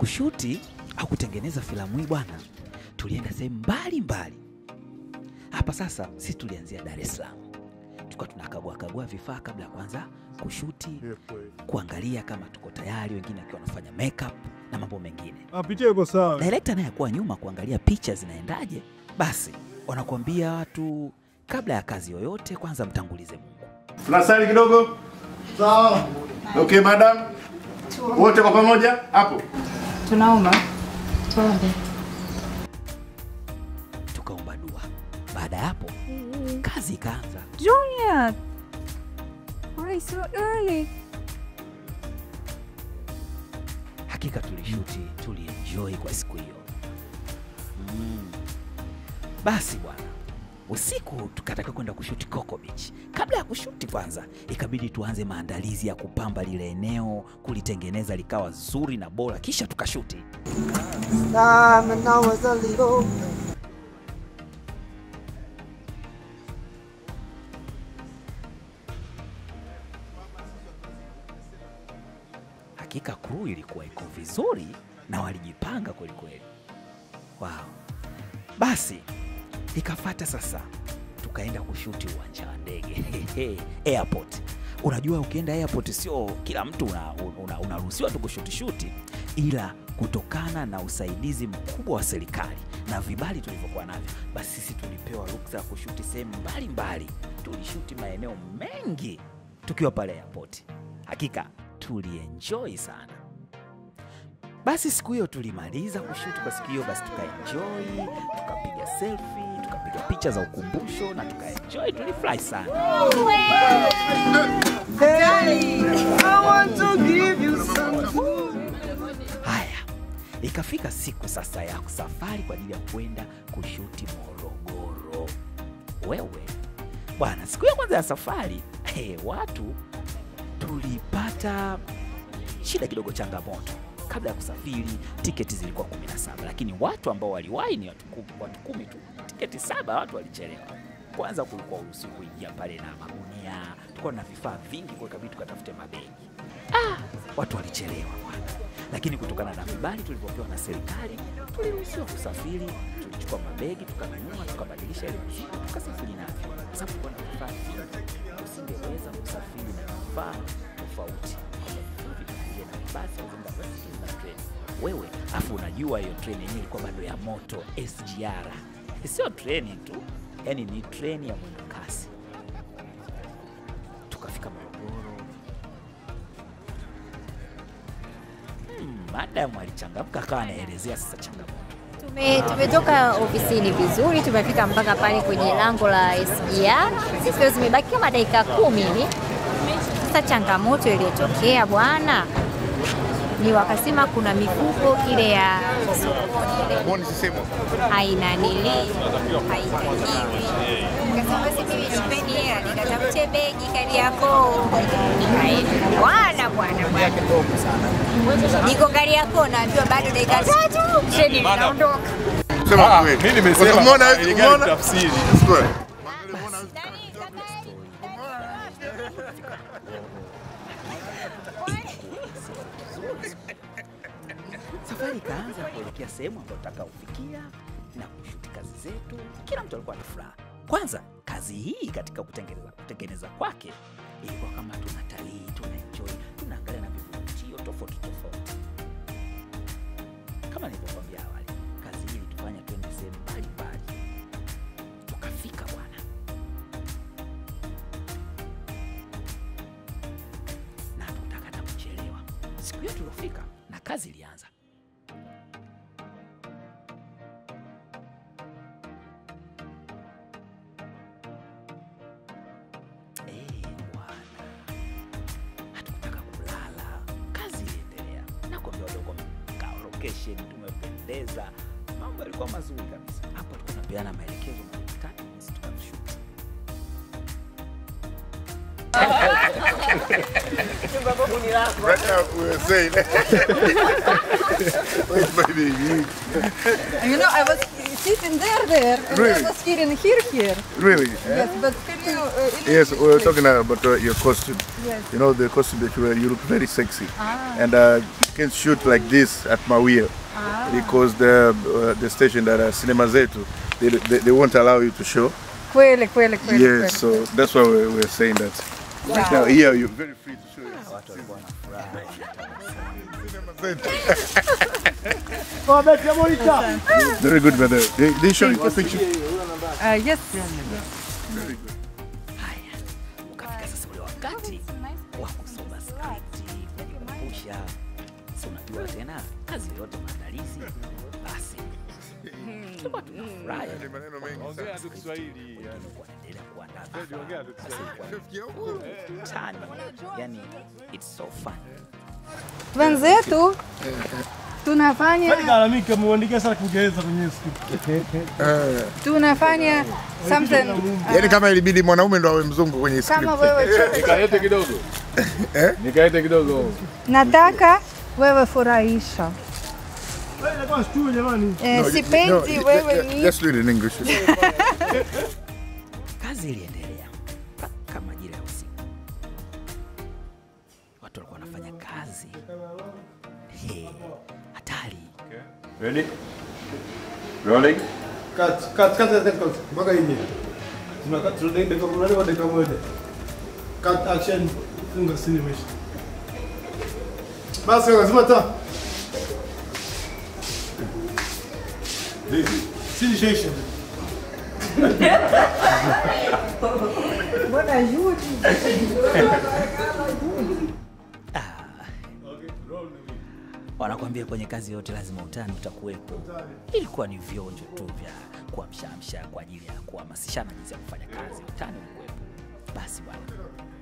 kushuti au kutengeneza filamu hii bwana, tulienda sehemu mbalimbali. Hapa sasa sisi tulianzia Dar es Salaam. Tukawa tunakagua vifaa kabla ya kuanza kushuti, kuangalia kama tuko tayari, wengine wakiwa wanafanya makeup na mambo mengine. Picha iko sawa. Director naye kwa nyuma kuangalia picha zinaendaje. Basi wanakuambia watu kabla ya kazi yoyote kwanza mtangulize Mungu. Tunasali kidogo. Sawa. Okay madam. Wote kwa pamoja hapo. Tunaomba. Tuombe. Tukaomba dua. Baada ya hapo kazi ikaanza. Juliet. Why so early? Hakika tulishuti, tulienjoy kwa siku hiyo. Basi bwana, usiku tukataka kwenda kushuti Coco Beach. Kabla ya kushuti kwanza, ikabidi tuanze maandalizi ya kupamba lile eneo, kulitengeneza likawa zuri na bora, kisha tukashuti. Hakika crew ilikuwa iko vizuri na walijipanga kweli kweli. Wow. Basi ikafuata sasa tukaenda kushuti uwanja wa ndege airport. Unajua ukienda airport sio kila mtu unaruhusiwa tu kushuti, ila kutokana na usaidizi mkubwa wa serikali na vibali tulivyokuwa navyo, basi sisi tulipewa ruksa ya kushuti sehemu mbalimbali. Tulishuti maeneo mengi tukiwa pale airport. Hakika tulienjoy sana. Basi siku hiyo tulimaliza kushuti kwa siku hiyo, basi tukaenjoy, tukapiga selfie, tukapiga picha za ukumbusho na tukaenjoy, tulifurahi sana. Haya, ikafika siku sasa ya safari kwa ajili ya kwenda kushuti Morogoro. Wewe bwana, siku ya kwanza ya safari watu tulipata shida kidogo, changamoto. Kabla ya kusafiri tiketi zilikuwa 17, lakini watu ambao waliwahi ni watu 10 tu. Tiketi 7 watu walichelewa. Kwanza kulikuwa uruhusu kuingia pale na magunia, tulikuwa na vifaa vingi, kwa kabidi tukatafute mabegi. Watu walichelewa bwana. Lakini kutokana na vibali tulivyopewa na serikali, tuliruhusiwa kusafiri. Tulichukua mabegi, tukanunua, tukabadilisha ile mizigo, tukasafiri navyo. Sababu kwa vifaa vingi, usingeweza kusafiri na vifaa tofauti. Basi na treni. Wewe afu unajua hiyo treni yenyewe ilikuwa bado ya moto, SGR. Sio treni tu, yani ni treni ya mwendo kasi. Tukafika Morogoro. Madam alichangamka akawa anaelezea sasa changamoto. Tumetoka ofisini vizuri, tumefika mpaka pale kwenye lango la SGR. Sisi zimebaki kama dakika 10 hivi. Sasa changamoto iliyotokea bwana, ni wakasema kuna mifuko ile ya Mbona sisemo? haina nili, haitakiwi. Nikasema sisi nipeni hela, nikatafutie begi kali yako. Bwana. Niko gari yako naambiwa bado dakika 3, treni inaondoka. Sema kweli. Mimi nimesema umeona tafsiri. Safari ikaanza kuelekea sehemu ambayo tutaka kufikia na kushuti kazi zetu. Kila mtu alikuwa na furaha. Kwanza kazi hii katika kutengeneza kwake ilikuwa kama tunatalii, tunaenjoy, tunaangalia na vivutio tofauti. Kama nilivyokuambia awali, kazi hii ilitufanya twende sehemu mbalimbali. Tukafika bwana. Na tutakata kuchelewa. Siku hiyo tulofika na kazi ilianza. Tumependeza, mambo yalikuwa mazuri kabisa. Hapo tulikuwa tunapeana maelekezo matatu, sisi tukashuti. Right now we're saying. Wait, baby. You know, I was sitting there, and Really? I was here. Really? Yes, but can you... Yes, we were talking about your costume. Yes. You know, the costume that you wear, you look very sexy. Ah. And can't shoot like this at Mawia because the station that Cinema Zetu, they won't allow you to show. Kweli. Yes, so that's why we're saying that. Right now here you're very free to show yourself. Very good, brother. They show you the picture. Yes. Very good. Haya, ukafika sasa ule wakati wa kusoma script, kujikumbusha. Si unajua tena kazi yote maandalizi, basi tulikuwa tunafurahi. Ni maneno mengi sana. Ongea tu Kiswahili. Kuendelea kuandaa Ongea tu Kiswahili. tani, yani it's so fun. Wenzetu tunafanya Lalamika muandike sana Kiingereza kwenye script. tunafanya something Yaani kama ilibidi mwanaume ndo awe mzungu kwenye script. kama wewe Nikaete kidogo. Nikaete kidogo. nataka wewe furahisha. Wewe inakuwa studio jamani. Sipendi wewe ni Just read in English. Kazi iliendelea mpaka majira ya usiku. Watu walikuwa wanafanya kazi. Hatari. Ready? Rolling. Cut. Mpaka hivi. Tunaenda kwa dakika moja. Cut action. Funga sinema. Basi lazima ta. Sensation. Bwana ajude. Wanakuambia kwenye kazi yote lazima utani utakuwepo. Ilikuwa ni vionjo tu vya kuamshamsha kwa ajili ya kuhamasishana jinsi ya kufanya kazi. Utani ulikuwepo. Basi bwana,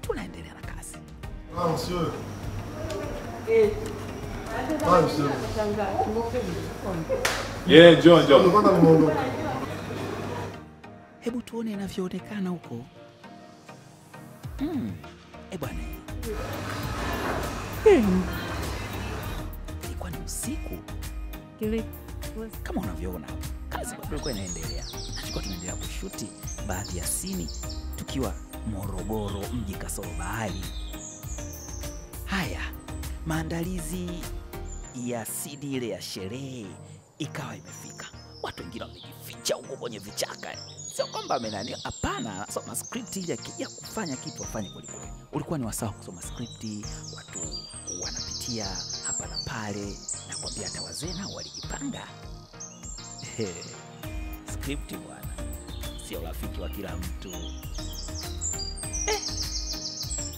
tunaendelea na kazi. Sio. Yeah, John. Hebu tuone inavyoonekana huko. Bwana. Ilikuwa ni usiku. Kama unavyoona, kazi bado ilikuwa inaendelea. Tulikuwa tunaendelea kushuti baadhi ya scene tukiwa Morogoro, mji kasoro bahari. Haya, maandalizi ya CD ile ya sherehe ikawa imefika. Watu wengine wamejificha huko kwenye vichaka. Sio kwamba amenani, hapana, soma script ile akija kufanya kitu afanye kweli kweli. Ulikuwa ni wasaa kusoma script, watu wanapitia hapa na pale, na kwambia hata wazee nao walijipanga. Script bwana, sio rafiki wa kila mtu.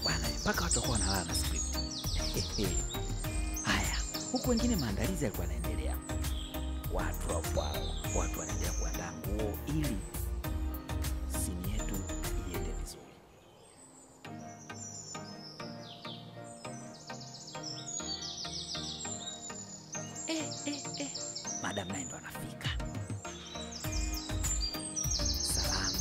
Bwana, mpaka watu wako wanalala na script. Haya, huku wengine maandalizi yalikuwa yanaendelea. Watu wanaendelea kuandaa nguo ili scene yetu iende vizuri. Madam naye ndo anafika. Salamu.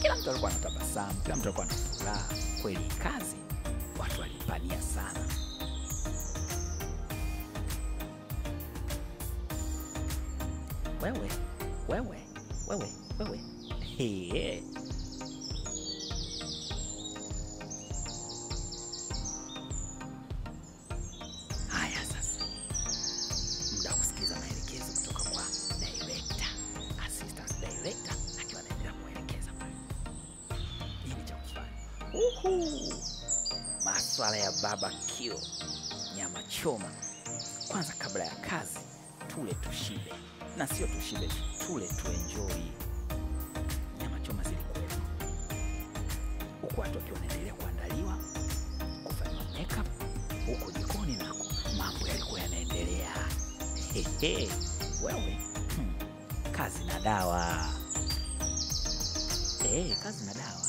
Kila mtu alikuwa anatabasamu, kila mtu alikuwa na furaha. Kweli kazi watu walipania sana. Wewe. Hey. Haya sasa. Muda wa kusikiliza maelekezo kutoka kwa director, assistant director akiwa anaendelea kuelekeza pale. Nini cha kufanya? Masuala ya barbecue, nyama choma. Kwanza kabla ya kazi, tule tushibe. Na sio tushibe, tule tuenjoy. Nyama choma zilikuwepo. Huku watu wakiwa wanaendelea kuandaliwa, kufanya makeup. Huko jikoni nako mambo yalikuwa yanaendelea. Wewe, kazi na dawa. Kazi na dawa.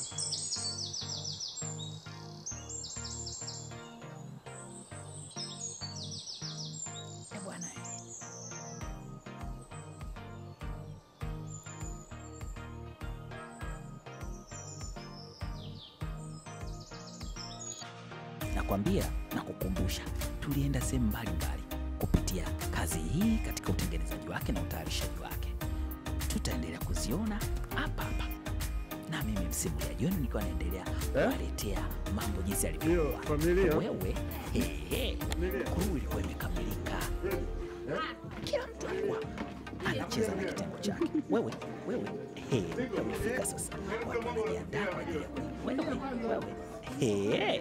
Bwana. Nakwambia na kukumbusha, tulienda sehemu mbalimbali kupitia kazi hii katika utengenezaji wake na utayarishaji wake. Tutaendelea kuziona hapa hapa. na mimi msimu ya jioni nikiwa naendelea kuwaletea mambo jinsi yalivyokuwa. Wewe, crew ilikuwa imekamilika. Kila mtu alikuwa anacheza na kitengo chake. Wewe, umefika sasa. Watu wanajiandaa kwa ajili ya wewe.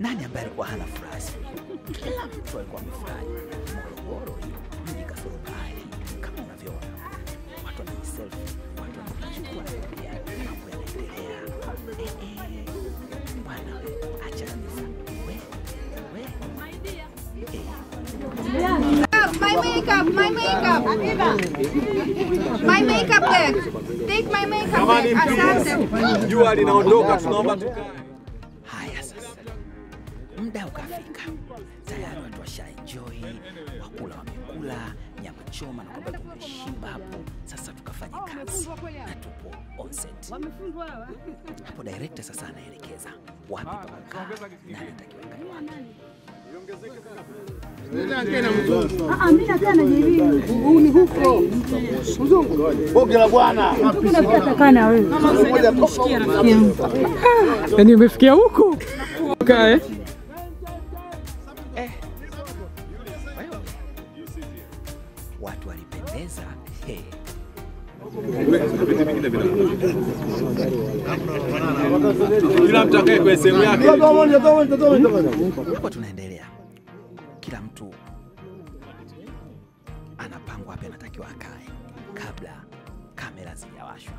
Nani ambaye alikuwa hana furaha? Kila mtu alikuwa amefurahi. Morogoro hiyo mji kasoro bahari kama unavyoona. Watu wanajiselfie, watu wanachukua mambo yanaendelea. Bwana acha kabisa. My makeup bag. Take my makeup bag. Asante. Jua linaondoka, tunaomba tukae. Haya sasa. Muda ukafika. Tayari watu washaenjoy, wakula wamekula, nyama choma na kwamba tumeshiba hapo. Sasa tukafanya kazi na tupo on set. Hapo director sasa anaelekeza wapi pa kukaa na anatakiwa kae wapi. Mimi nataka jibini. Ni huko. Mzungu. Boge la bwana. Kuna pia atakana wewe. Mmoja tusikia rafiki yangu. Yaani umefikia huko? Kae. Watu walipendeza. Kila mtu akae kwa sehemu yake. Hapo tunaendelea. Kila mtu anapangwa hapa anatakiwa akae kabla kamera zijawashwa.